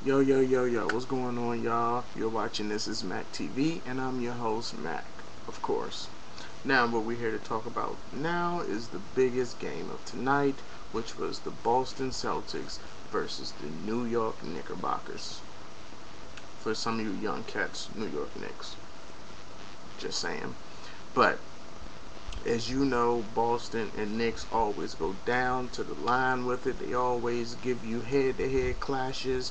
Yo, yo, yo, yo, what's going on, y'all? You're watching This Is Mac TV, and I'm your host, Mac, of course. Now, what we're here to talk about now is the biggest game of tonight, which was the Boston Celtics versus the New York Knickerbockers. For some of you young cats, New York Knicks. Just saying. But, as you know, Boston and Knicks always go down to the line with it. They always give you head-to-head clashes,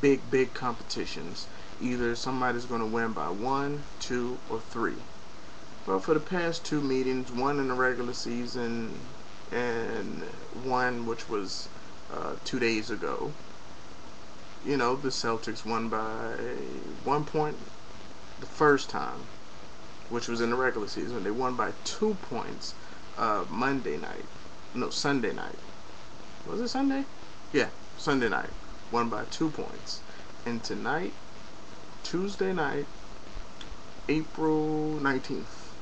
big competitions. Either somebody's going to win by 1, 2, or 3. Well, for the past 2 meetings, one in the regular season and one which was 2 days ago, the Celtics won by 1 point the first time, which was in the regular season. They won by 2 points Monday night. No, Sunday night. Was it Sunday? Yeah, Sunday night. Won by 2 points. And tonight, Tuesday night, April 19th,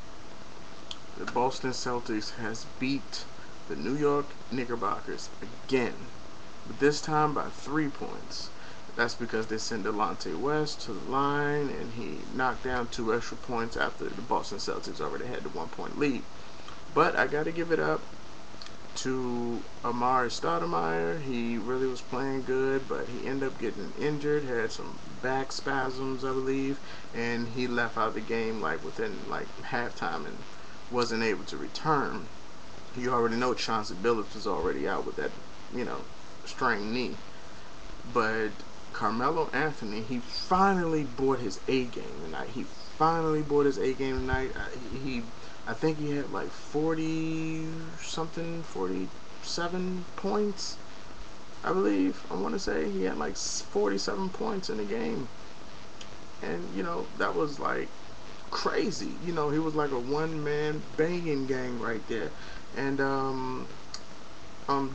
the Boston Celtics has beat the New York Knickerbockers again, but this time by 3 points. That's because they sent Delonte West to the line, and he knocked down 2 extra points after the Boston Celtics already had the 1-point lead. But I got to give it up to Amari Stoudemire. He really was playing good, but he ended up getting injured, had some back spasms, I believe, and he left out of the game within halftime and wasn't able to return. You already know Chauncey Billups was already out with that, strained knee. But Carmelo Anthony, he finally brought his A game tonight. I think he had 40 something, 47 points. I believe, I want to say he had 47 points in the game. And, that was crazy. He was like a one-man banging gang right there. And,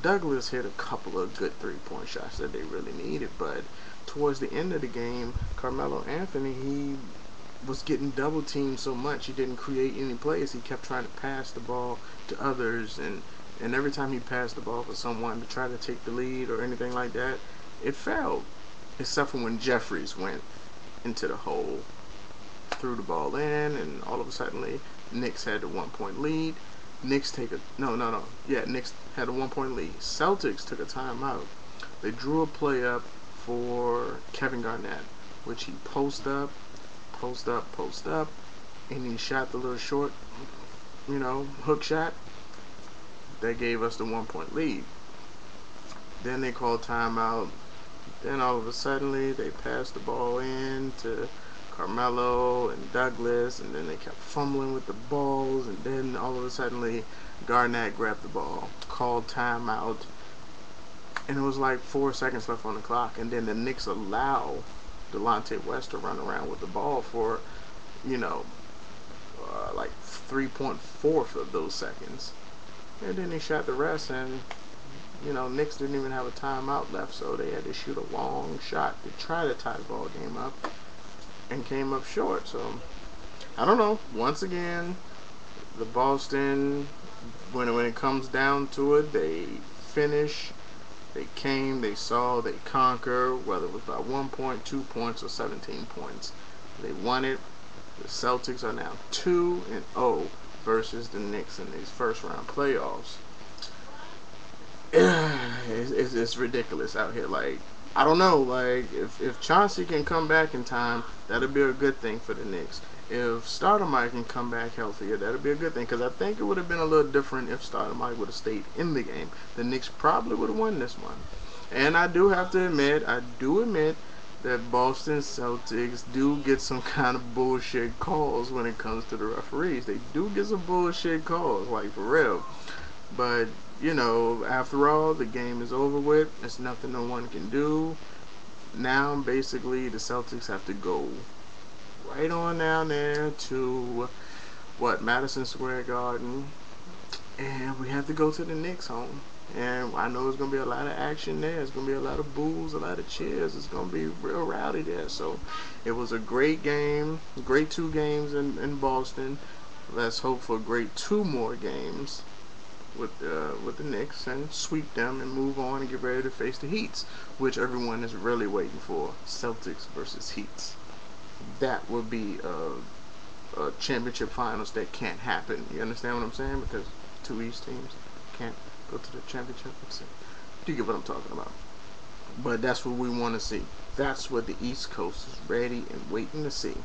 Douglas hit a couple of good three-point shots that they really needed. But towards the end of the game, Carmelo Anthony, he was getting double teamed so much he didn't create any plays. He kept trying to pass the ball to others, and every time he passed the ball for someone to try to take the lead or anything like that, it failed. Except for when Jeffries went into the hole, threw the ball in, and all of a sudden Knicks had the 1-point lead. Knicks had a 1-point lead. Celtics took a timeout. They drew a play up for Kevin Garnett, which he post up, and he shot the little short, hook shot. That gave us the 1-point lead. Then they called timeout. Then all of a sudden they passed the ball in to Carmelo and Douglas, and then they kept fumbling with the balls, and then all of a sudden Garnett grabbed the ball, called timeout, and it was 4 seconds left on the clock, and then the Knicks allow Delonte West to run around with the ball for 3.4 of those seconds, and then they shot the rest, and Knicks didn't even have a timeout left, so they had to shoot a long shot to try to tie the ball game up, and came up short. So I don't know. Once again, the Boston, when it comes down to it, they finish. They came, they saw, they conquer, whether it was by 1 point, 2 points, or 17 points. They won it. The Celtics are now 2-0 versus the Knicks in these first round playoffs. It's ridiculous out here. I don't know. If Chauncey can come back in time, that'll be a good thing for the Knicks. If Stoudemire can come back healthier, that'll be a good thing. Because I think it would have been a little different if Stoudemire would have stayed in the game. The Knicks probably would have won this one. And I do admit that Boston Celtics do get some kind of bullshit calls when it comes to the referees. They do get some bullshit calls, for real. But, after all, the game is over with. There's nothing no one can do. Now, basically, the Celtics have to go right on down there to, Madison Square Garden. And we have to go to the Knicks home. And I know there's going to be a lot of action there. There's going to be a lot of boos, a lot of cheers. It's going to be real rowdy there. So it was a great game. Great 2 games in Boston. Let's hope for a great 2 more games, with the Knicks and sweep them and move on and get ready to face the Heats, which everyone is really waiting for. Celtics versus Heats. That would be championship finals that can't happen. You understand what I'm saying? Because two East teams can't go to the championship. Do you get what I'm talking about? But that's what we want to see. That's what the East Coast is ready and waiting to see.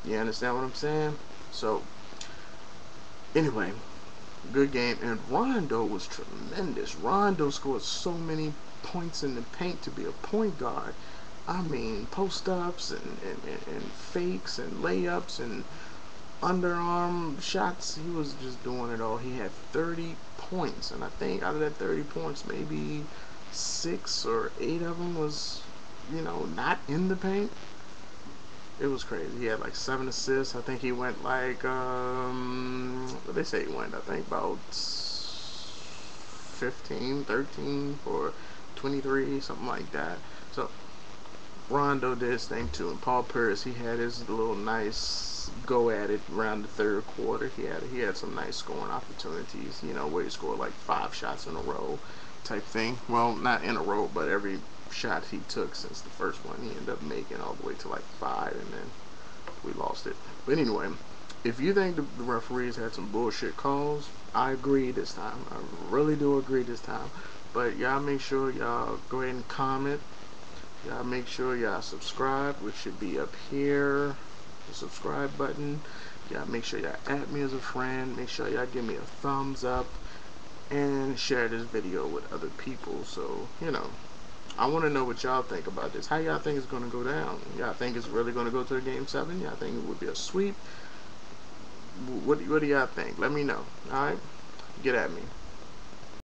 You understand what I'm saying? So, anyway, good game. And Rondo was tremendous. Rondo scored so many points in the paint to be a point guard. I mean, post ups and fakes and layups and underarm shots. He was just doing it all. He had 30 points, and I think out of that 30 points, maybe 6 or 8 of them was, not in the paint. It was crazy. He had like 7 assists. I think he went like what they say he went. I think about 15, 13 for 23, something like that. So Rondo did his thing too, and Paul Pierce, he had his little nice go at it around the third quarter. He had some nice scoring opportunities, where he scored like 5 shots in a row, type thing. Well, not in a row, but every shot he took since the first one, he ended up making all the way to like 5, and then we lost it. But anyway, if you think the referees had some bullshit calls, I agree this time. I really do agree this time. But y'all make sure y'all go ahead and comment. Y'all make sure y'all subscribe, which should be up here, the subscribe button. Y'all make sure y'all add me as a friend. Make sure y'all give me a thumbs up and share this video with other people. So, I want to know what y'all think about this. How y'all think it's going to go down? Y'all think it's really going to go to the Game 7? Y'all think it would be a sweep? What do y'all think? Let me know. Alright? Get at me.